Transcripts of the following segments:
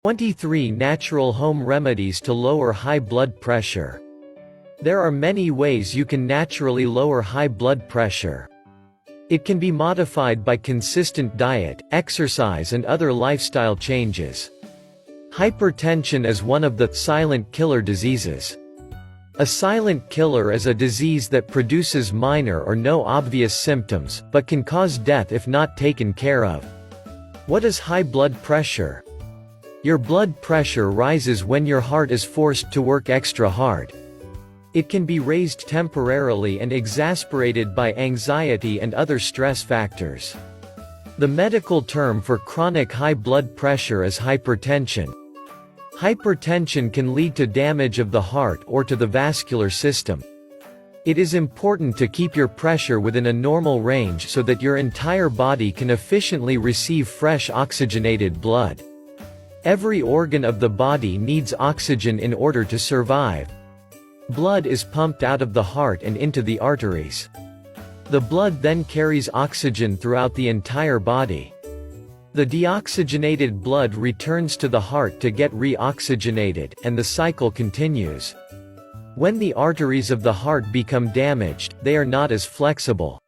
23 Natural home remedies to lower high blood pressure. There are many ways you can naturally lower high blood pressure. It can be modified by consistent diet, exercise and other lifestyle changes. Hypertension is one of the silent killer diseases. A silent killer is a disease that produces minor or no obvious symptoms, but can cause death if not taken care of. What is high blood pressure? Your blood pressure rises when your heart is forced to work extra hard. It can be raised temporarily and exasperated by anxiety and other stress factors. The medical term for chronic high blood pressure is hypertension. Hypertension can lead to damage of the heart or to the vascular system. It is important to keep your pressure within a normal range so that your entire body can efficiently receive fresh oxygenated blood. Every organ of the body needs oxygen in order to survive. Blood is pumped out of the heart and into the arteries. The blood then carries oxygen throughout the entire body. The deoxygenated blood returns to the heart to get re-oxygenated, and the cycle continues. When the arteries of the heart become damaged, they are not as flexible.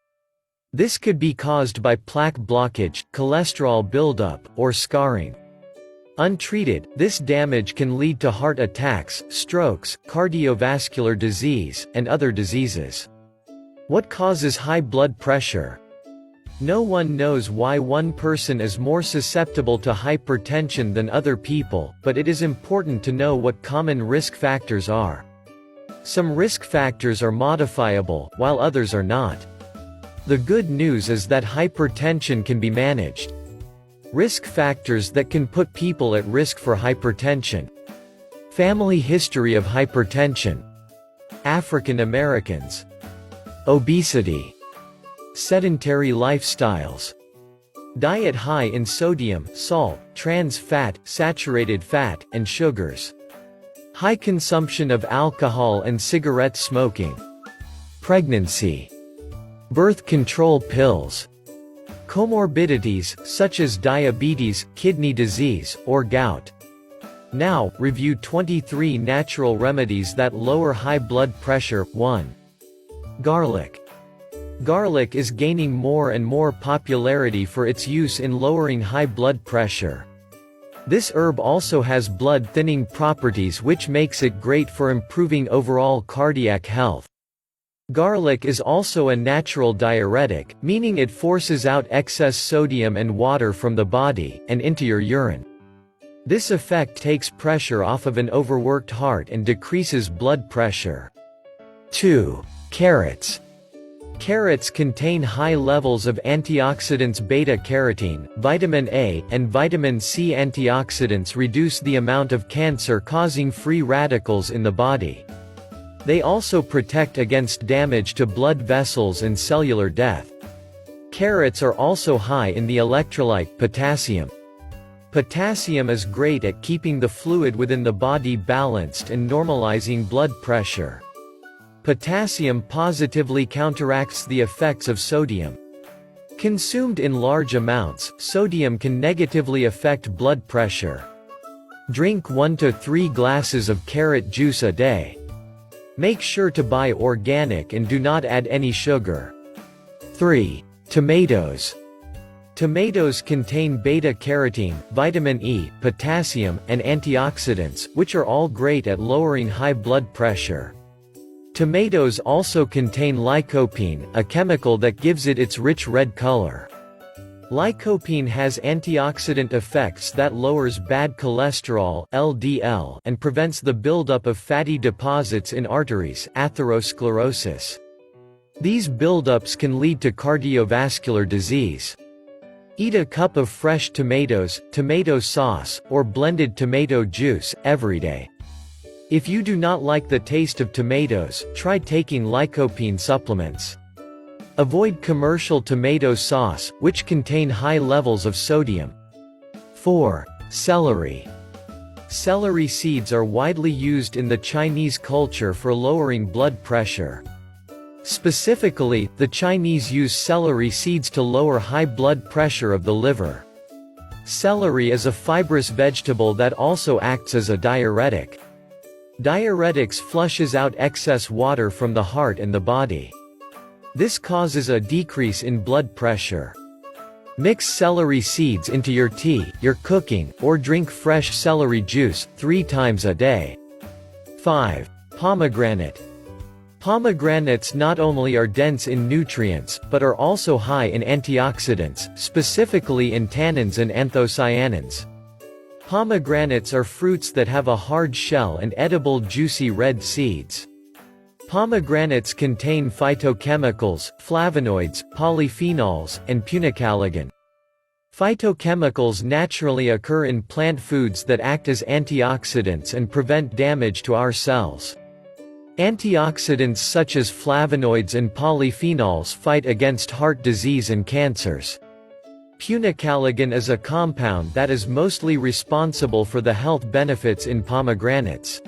This could be caused by plaque blockage, cholesterol buildup, or scarring. Untreated, this damage can lead to heart attacks, strokes, cardiovascular disease, and other diseases. What causes high blood pressure? No one knows why one person is more susceptible to hypertension than other people, but it is important to know what common risk factors are. Some risk factors are modifiable, while others are not. The good news is that hypertension can be managed. Risk factors that can put people at risk for hypertension. Family history of hypertension. African Americans. Obesity. Sedentary lifestyles. Diet high in sodium, salt, trans fat, saturated fat, and sugars. High consumption of alcohol and cigarette smoking. Pregnancy. Birth control pills. Comorbidities, such as diabetes, kidney disease, or gout. Now, review 23 natural remedies that lower high blood pressure. 1. Garlic. Garlic is gaining more and more popularity for its use in lowering high blood pressure. This herb also has blood-thinning properties which makes it great for improving overall cardiac health. Garlic is also a natural diuretic, meaning it forces out excess sodium and water from the body, and into your urine. This effect takes pressure off of an overworked heart and decreases blood pressure. 2. Carrots. Carrots contain high levels of antioxidants beta-carotene, vitamin A, and vitamin C. Antioxidants reduce the amount of cancer-causing free radicals in the body. They also protect against damage to blood vessels and cellular death. Carrots are also high in the electrolyte potassium. Potassium is great at keeping the fluid within the body balanced and normalizing blood pressure. Potassium positively counteracts the effects of sodium. Consumed in large amounts, sodium can negatively affect blood pressure. Drink 1 to 3 glasses of carrot juice a day. Make sure to buy organic and do not add any sugar. 3. Tomatoes. Tomatoes contain beta-carotene, vitamin E, potassium, and antioxidants, which are all great at lowering high blood pressure. Tomatoes also contain lycopene, a chemical that gives it its rich red color. Lycopene has antioxidant effects that lowers bad cholesterol (LDL) and prevents the buildup of fatty deposits in arteries (atherosclerosis). These buildups can lead to cardiovascular disease. Eat a cup of fresh tomatoes, tomato sauce, or blended tomato juice every day. If you do not like the taste of tomatoes, try taking lycopene supplements. Avoid commercial tomato sauce, which contain high levels of sodium. 4. Celery. Celery seeds are widely used in the Chinese culture for lowering blood pressure. Specifically, the Chinese use celery seeds to lower high blood pressure of the liver. Celery is a fibrous vegetable that also acts as a diuretic. Diuretics flushes out excess water from the heart and the body. This causes a decrease in blood pressure. Mix celery seeds into your tea, your cooking, or drink fresh celery juice 3 times a day. 5. Pomegranate. Pomegranates not only are dense in nutrients, but are also high in antioxidants, specifically in tannins and anthocyanins. Pomegranates are fruits that have a hard shell and edible juicy red seeds. Pomegranates contain phytochemicals, flavonoids, polyphenols, and punicalagin. Phytochemicals naturally occur in plant foods that act as antioxidants and prevent damage to our cells. Antioxidants such as flavonoids and polyphenols fight against heart disease and cancers. Punicalagin is a compound that is mostly responsible for the health benefits in pomegranates.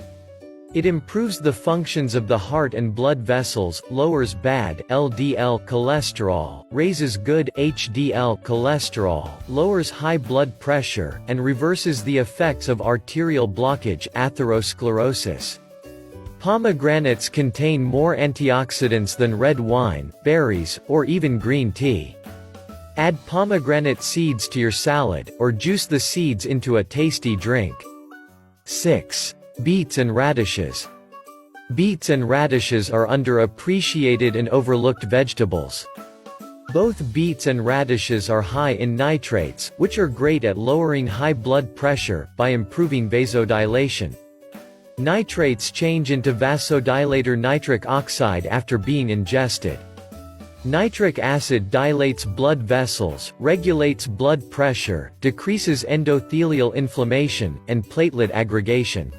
It improves the functions of the heart and blood vessels, lowers bad LDL cholesterol, raises good HDL cholesterol, lowers high blood pressure, and reverses the effects of arterial blockage atherosclerosis. Pomegranates contain more antioxidants than red wine, berries, or even green tea. Add pomegranate seeds to your salad, or juice the seeds into a tasty drink. 6. Beets and radishes. Beets and radishes are underappreciated and overlooked vegetables. Both beets and radishes are high in nitrates, which are great at lowering high blood pressure, by improving vasodilation. Nitrates change into vasodilator nitric oxide after being ingested. Nitric acid dilates blood vessels, regulates blood pressure, decreases endothelial inflammation, and platelet aggregation.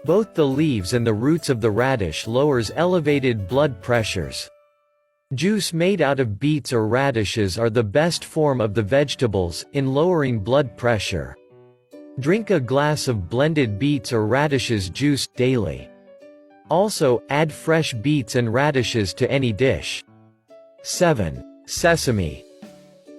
Both the leaves and the roots of the radish lowers elevated blood pressures. Juice made out of beets or radishes are the best form of the vegetables, in lowering blood pressure. Drink a glass of blended beets or radishes juice, daily. Also, add fresh beets and radishes to any dish. 7. Sesame.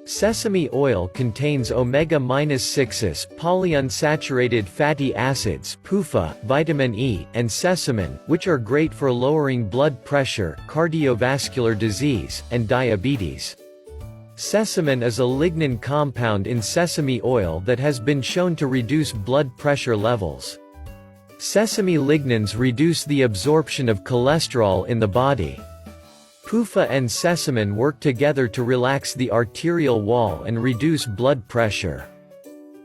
Sesame oil contains omega-6 polyunsaturated fatty acids (PUFA), vitamin E, and sesamin, which are great for lowering blood pressure, cardiovascular disease, and diabetes. Sesamin is a lignin compound in sesame oil that has been shown to reduce blood pressure levels. Sesame lignins reduce the absorption of cholesterol in the body. PUFA and sesamin work together to relax the arterial wall and reduce blood pressure.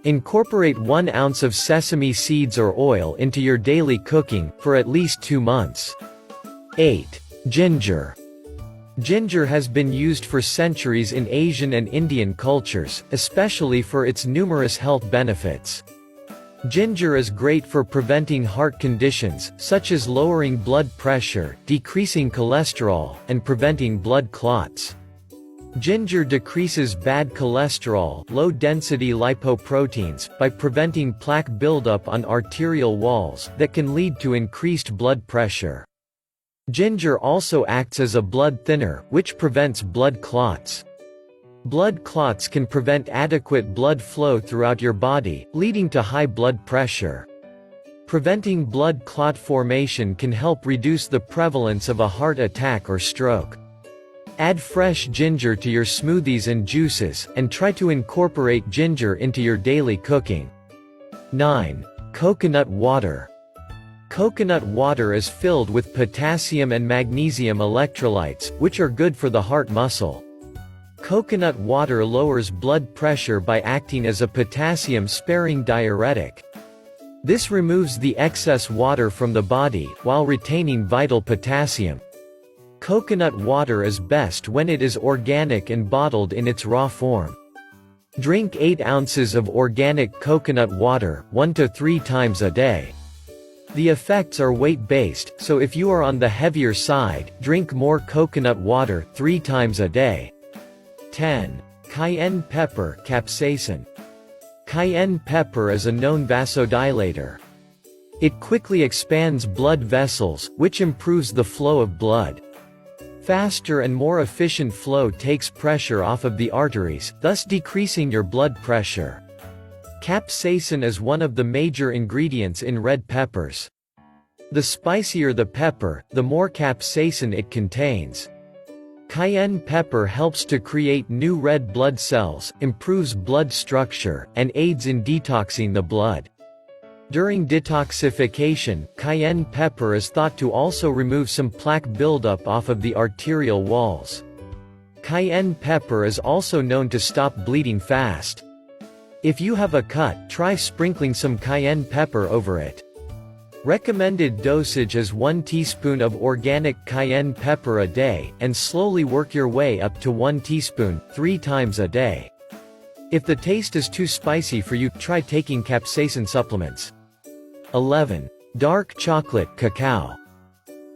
Incorporate 1 ounce of sesame seeds or oil into your daily cooking, for at least 2 months. 8. Ginger. Ginger has been used for centuries in Asian and Indian cultures, especially for its numerous health benefits. Ginger is great for preventing heart conditions, such as lowering blood pressure, decreasing cholesterol, and preventing blood clots. Ginger decreases bad cholesterol, low-density lipoproteins, by preventing plaque buildup on arterial walls, that can lead to increased blood pressure. Ginger also acts as a blood thinner, which prevents blood clots. Blood clots can prevent adequate blood flow throughout your body, leading to high blood pressure. Preventing blood clot formation can help reduce the prevalence of a heart attack or stroke. Add fresh ginger to your smoothies and juices, and try to incorporate ginger into your daily cooking. 9. Coconut water. Coconut water is filled with potassium and magnesium electrolytes, which are good for the heart muscle. Coconut water lowers blood pressure by acting as a potassium-sparing diuretic. This removes the excess water from the body, while retaining vital potassium. Coconut water is best when it is organic and bottled in its raw form. Drink 8 ounces of organic coconut water, 1 to 3 times a day. The effects are weight-based, so if you are on the heavier side, drink more coconut water 3 times a day. 10. Cayenne pepper, capsaicin. Cayenne pepper is a known vasodilator. It quickly expands blood vessels, which improves the flow of blood. Faster and more efficient flow takes pressure off of the arteries, thus decreasing your blood pressure. Capsaicin is one of the major ingredients in red peppers. The spicier the pepper, the more capsaicin it contains. Cayenne pepper helps to create new red blood cells, improves blood structure, and aids in detoxing the blood. During detoxification, cayenne pepper is thought to also remove some plaque buildup off of the arterial walls. Cayenne pepper is also known to stop bleeding fast. If you have a cut, try sprinkling some cayenne pepper over it. Recommended dosage is 1 teaspoon of organic cayenne pepper a day, and slowly work your way up to 1 teaspoon, 3 times a day. If the taste is too spicy for you, try taking capsaicin supplements. 11. Dark chocolate cacao.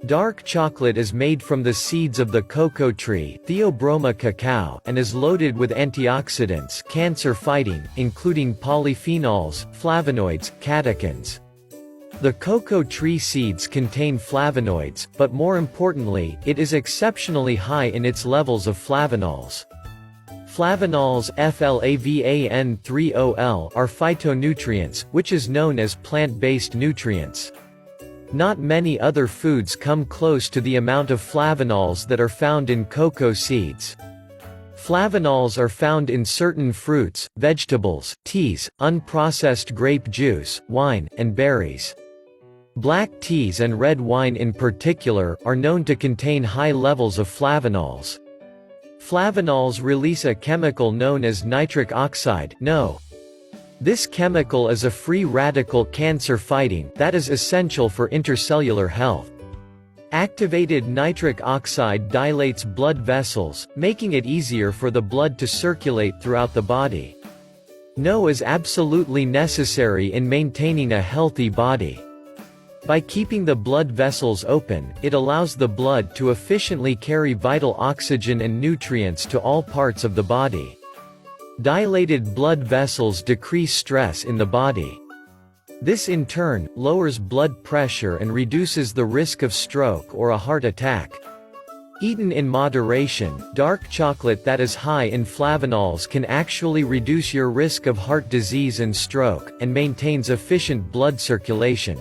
Dark chocolate is made from the seeds of the cocoa tree, Theobroma cacao, and is loaded with antioxidants, cancer-fighting, including polyphenols, flavonoids, catechins. The cocoa tree seeds contain flavonoids, but more importantly, it is exceptionally high in its levels of flavanols. Flavanols FLAVAN3OL are phytonutrients, which is known as plant-based nutrients. Not many other foods come close to the amount of flavanols that are found in cocoa seeds. Flavanols are found in certain fruits, vegetables, teas, unprocessed grape juice, wine, and berries. Black teas and red wine in particular, are known to contain high levels of flavanols. Flavanols release a chemical known as nitric oxide, NO. This chemical is a free radical cancer-fighting that is essential for intercellular health. Activated nitric oxide dilates blood vessels, making it easier for the blood to circulate throughout the body. NO is absolutely necessary in maintaining a healthy body. By keeping the blood vessels open, it allows the blood to efficiently carry vital oxygen and nutrients to all parts of the body. Dilated blood vessels decrease stress in the body. This in turn, lowers blood pressure and reduces the risk of stroke or a heart attack. Eaten in moderation, dark chocolate that is high in flavanols can actually reduce your risk of heart disease and stroke, and maintains efficient blood circulation.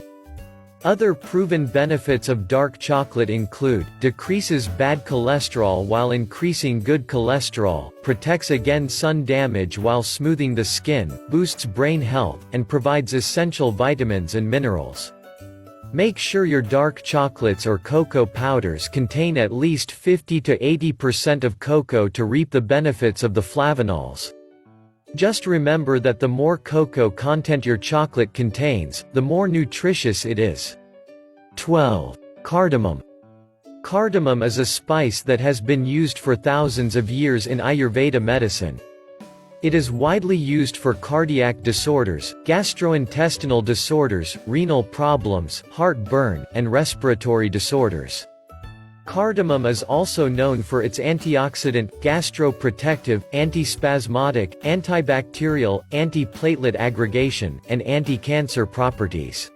Other proven benefits of dark chocolate include, decreases bad cholesterol while increasing good cholesterol, protects against sun damage while smoothing the skin, boosts brain health, and provides essential vitamins and minerals. Make sure your dark chocolates or cocoa powders contain at least 50 to 80% of cocoa to reap the benefits of the flavanols. Just remember that the more cocoa content your chocolate contains, the more nutritious it is. 12. Cardamom. Cardamom is a spice that has been used for thousands of years in Ayurveda medicine. It is widely used for cardiac disorders, gastrointestinal disorders, renal problems, heartburn, and respiratory disorders. Cardamom is also known for its antioxidant, gastroprotective, antispasmodic, antibacterial, antiplatelet aggregation, and anti-cancer properties.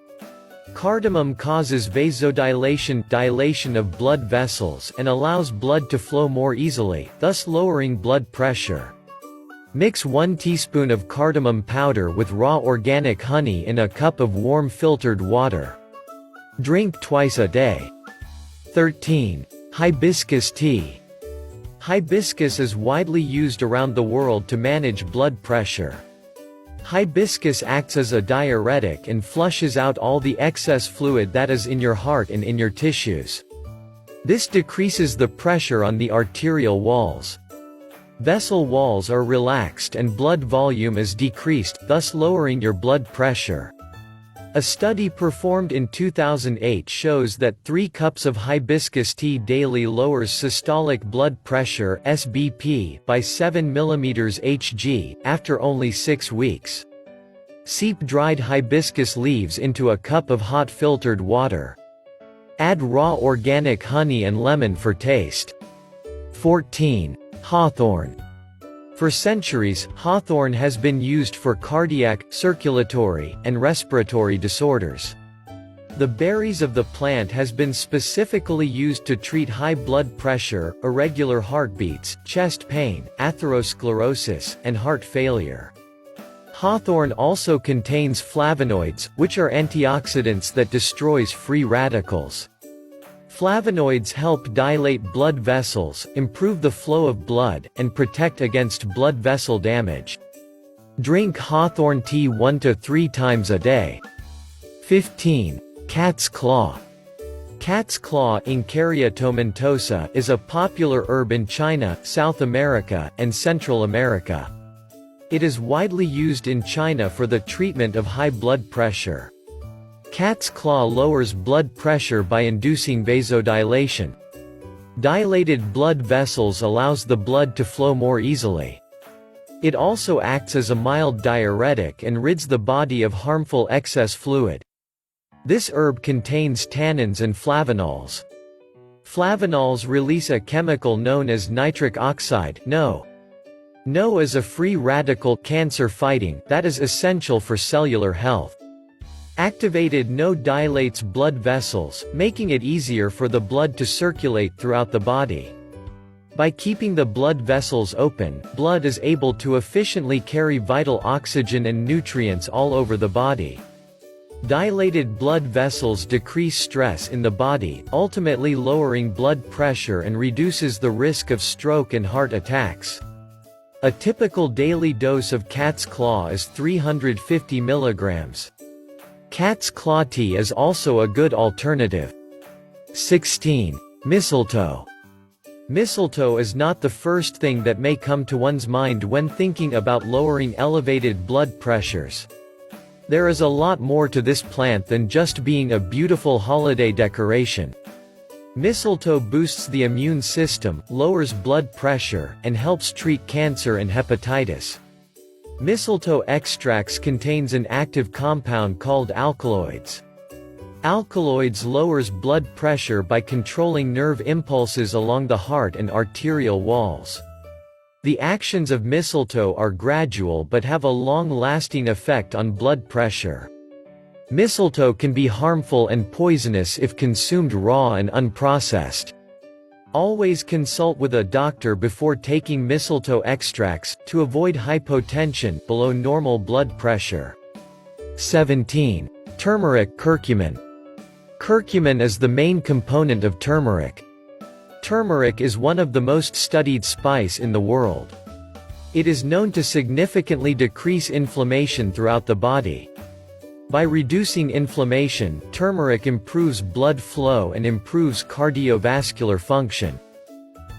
Cardamom causes vasodilation, dilation of blood vessels, and allows blood to flow more easily, thus lowering blood pressure. Mix 1 teaspoon of cardamom powder with raw organic honey in a cup of warm filtered water. Drink twice a day. 13. Hibiscus tea. Hibiscus is widely used around the world to manage blood pressure. Hibiscus acts as a diuretic and flushes out all the excess fluid that is in your heart and in your tissues. This decreases the pressure on the arterial walls. Vessel walls are relaxed and blood volume is decreased, thus lowering your blood pressure. A study performed in 2008 shows that 3 cups of hibiscus tea daily lowers systolic blood pressure (SBP) by 7 mm Hg, after only 6 weeks. Steep dried hibiscus leaves into a cup of hot filtered water. Add raw organic honey and lemon for taste. 14. Hawthorn. For centuries, hawthorn has been used for cardiac, circulatory, and respiratory disorders. The berries of the plant has been specifically used to treat high blood pressure, irregular heartbeats, chest pain, atherosclerosis, and heart failure. Hawthorn also contains flavonoids, which are antioxidants that destroys free radicals. Flavonoids help dilate blood vessels, improve the flow of blood, and protect against blood vessel damage. Drink hawthorn tea 1 to 3 times a day. 15. Cat's claw. Cat's claw Incaria tomentosa is a popular herb in China, South America, and Central America. It is widely used in China for the treatment of high blood pressure. Cat's claw lowers blood pressure by inducing vasodilation. Dilated blood vessels allows the blood to flow more easily. It also acts as a mild diuretic and rids the body of harmful excess fluid. This herb contains tannins and flavanols. Flavanols release a chemical known as nitric oxide, NO. NO is a free radical cancer-fighting that is essential for cellular health. Activated NO dilates blood vessels, making it easier for the blood to circulate throughout the body. By keeping the blood vessels open, blood is able to efficiently carry vital oxygen and nutrients all over the body. Dilated blood vessels decrease stress in the body, ultimately lowering blood pressure and reduces the risk of stroke and heart attacks. A typical daily dose of cat's claw is 350 mg. Cat's claw tea is also a good alternative. 16. Mistletoe. Mistletoe is not the first thing that may come to one's mind when thinking about lowering elevated blood pressures. There is a lot more to this plant than just being a beautiful holiday decoration. Mistletoe boosts the immune system, lowers blood pressure, and helps treat cancer and hepatitis. Mistletoe extracts contains an active compound called alkaloids. Alkaloids lowers blood pressure by controlling nerve impulses along the heart and arterial walls. The actions of mistletoe are gradual but have a long-lasting effect on blood pressure. Mistletoe can be harmful and poisonous if consumed raw and unprocessed. Always consult with a doctor before taking mistletoe extracts, to avoid hypotension below normal blood pressure. 17. Turmeric curcumin. Curcumin is the main component of turmeric. Turmeric is one of the most studied spice in the world. It is known to significantly decrease inflammation throughout the body. By reducing inflammation, turmeric improves blood flow and improves cardiovascular function.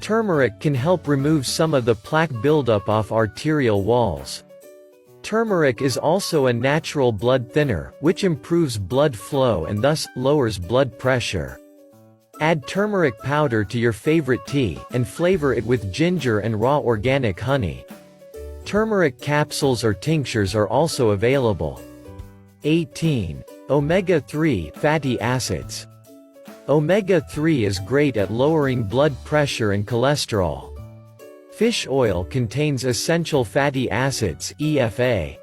Turmeric can help remove some of the plaque buildup off arterial walls. Turmeric is also a natural blood thinner, which improves blood flow and thus, lowers blood pressure. Add turmeric powder to your favorite tea, and flavor it with ginger and raw organic honey. Turmeric capsules or tinctures are also available. 18. Omega-3 fatty acids. Omega-3 is great at lowering blood pressure and cholesterol. Fish oil contains essential fatty acids, EFA.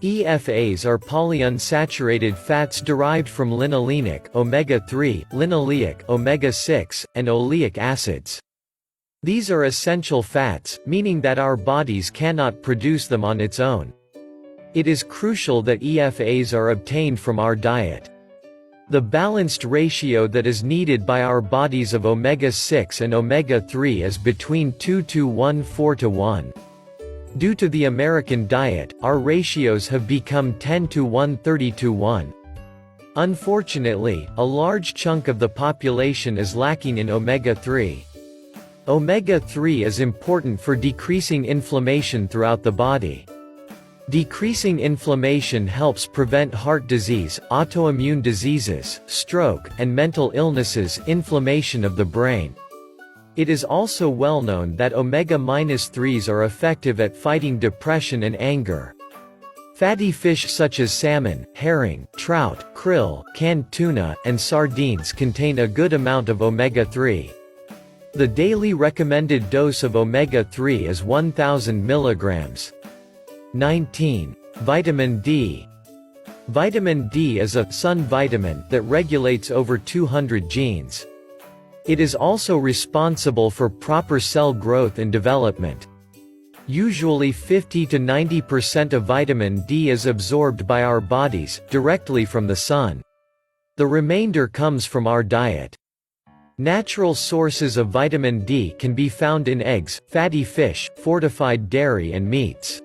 EFAs are polyunsaturated fats derived from linolenic, omega-3, linoleic, omega-6, and oleic acids. These are essential fats, meaning that our bodies cannot produce them on its own. It is crucial that EFAs are obtained from our diet. The balanced ratio that is needed by our bodies of omega-6 and omega-3 is between 2 to 1 4 to 1. Due to the American diet, our ratios have become 10 to 1 30 to 1. Unfortunately, a large chunk of the population is lacking in omega-3. Omega-3 is important for decreasing inflammation throughout the body. Decreasing inflammation helps prevent heart disease, autoimmune diseases, stroke, and mental illnesses, inflammation of the brain. It is also well known that omega-3s are effective at fighting depression and anger. Fatty fish such as salmon, herring, trout, krill, canned tuna, and sardines contain a good amount of omega-3. The daily recommended dose of omega-3 is 1000 mg. 19. Vitamin D. Vitamin D is a sun vitamin that regulates over 200 genes. It is also responsible for proper cell growth and development. Usually 50 to 90% of vitamin D is absorbed by our bodies, directly from the sun. The remainder comes from our diet. Natural sources of vitamin D can be found in eggs, fatty fish, fortified dairy and meats.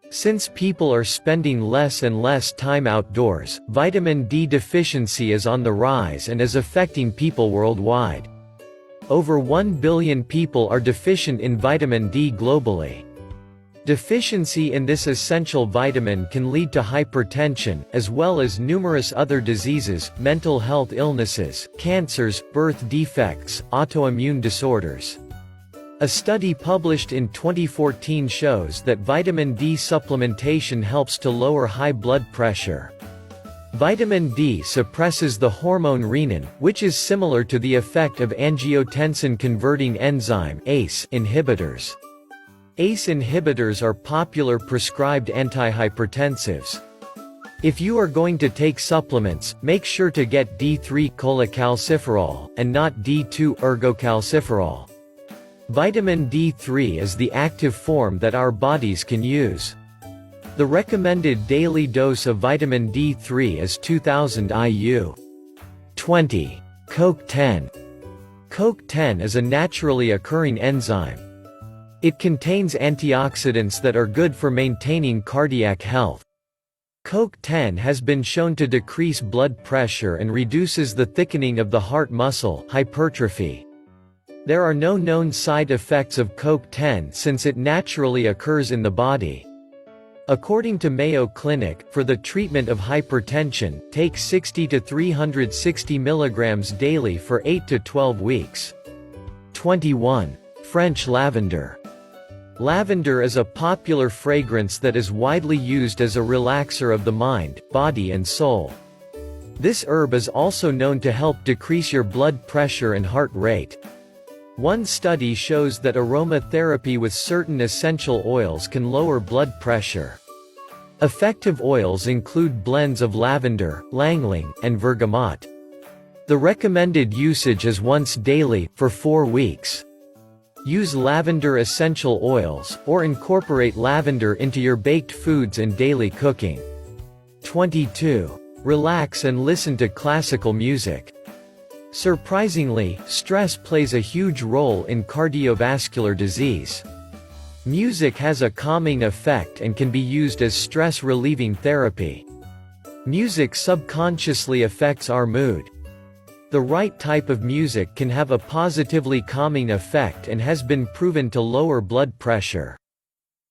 Since people are spending less and less time outdoors, vitamin D deficiency is on the rise and is affecting people worldwide. Over 1 billion people are deficient in vitamin D globally. Deficiency in this essential vitamin can lead to hypertension, as well as numerous other diseases, mental health illnesses, cancers, birth defects, autoimmune disorders. A study published in 2014 shows that vitamin D supplementation helps to lower high blood pressure. Vitamin D suppresses the hormone renin, which is similar to the effect of angiotensin-converting enzyme (ACE) inhibitors. ACE inhibitors are popular prescribed antihypertensives. If you are going to take supplements, make sure to get D3-cholecalciferol, and not D2 ergocalciferol. Vitamin D3 is the active form that our bodies can use. The recommended daily dose of vitamin D3 is 2000 IU. 20. CoQ10. CoQ10 is a naturally occurring enzyme. It contains antioxidants that are good for maintaining cardiac health. CoQ10 has been shown to decrease blood pressure and reduces the thickening of the heart muscle, hypertrophy. There are no known side effects of CoQ10 since it naturally occurs in the body. According to Mayo Clinic, for the treatment of hypertension, take 60 to 360 mg daily for 8 to 12 weeks. 21. French lavender. Lavender is a popular fragrance that is widely used as a relaxer of the mind, body and soul. This herb is also known to help decrease your blood pressure and heart rate. One study shows that aromatherapy with certain essential oils can lower blood pressure. Effective oils include blends of lavender, ylang-ylang, and bergamot. The recommended usage is once daily, for 4 weeks. Use lavender essential oils, or incorporate lavender into your baked foods and daily cooking. 22. Relax and listen to classical music. Surprisingly, stress plays a huge role in cardiovascular disease. Music has a calming effect and can be used as stress-relieving therapy. Music subconsciously affects our mood. The right type of music can have a positively calming effect and has been proven to lower blood pressure.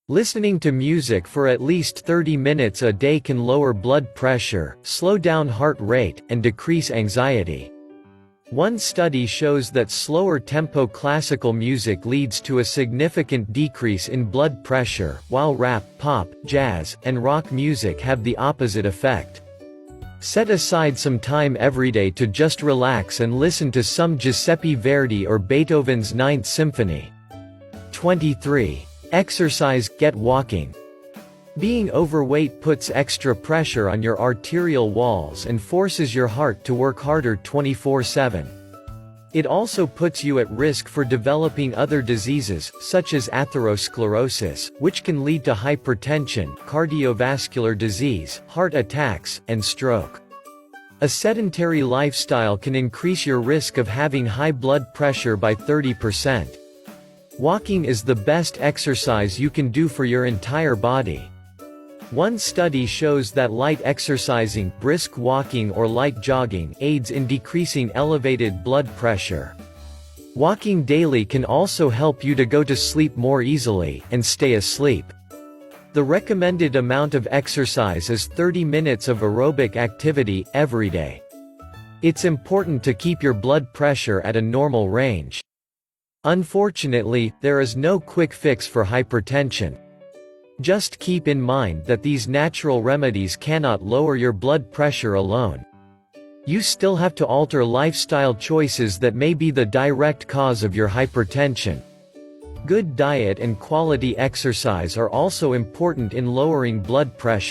Listening to music for at least 30 minutes a day can lower blood pressure, slow down heart rate, and decrease anxiety. One study shows that slower tempo classical music leads to a significant decrease in blood pressure, while rap, pop, jazz, and rock music have the opposite effect. Set aside some time every day to just relax and listen to some Giuseppe Verdi or Beethoven's Ninth Symphony. 23. Exercise, get walking. Being overweight puts extra pressure on your arterial walls and forces your heart to work harder 24/7. It also puts you at risk for developing other diseases, such as atherosclerosis, which can lead to hypertension, cardiovascular disease, heart attacks, and stroke. A sedentary lifestyle can increase your risk of having high blood pressure by 30%. Walking is the best exercise you can do for your entire body. One study shows that light exercising, brisk walking or light jogging, aids in decreasing elevated blood pressure. Walking daily can also help you to go to sleep more easily, and stay asleep. The recommended amount of exercise is 30 minutes of aerobic activity, every day. It's important to keep your blood pressure at a normal range. Unfortunately, there is no quick fix for hypertension. Just keep in mind that these natural remedies cannot lower your blood pressure alone. You still have to alter lifestyle choices that may be the direct cause of your hypertension. Good diet and quality exercise are also important in lowering blood pressure.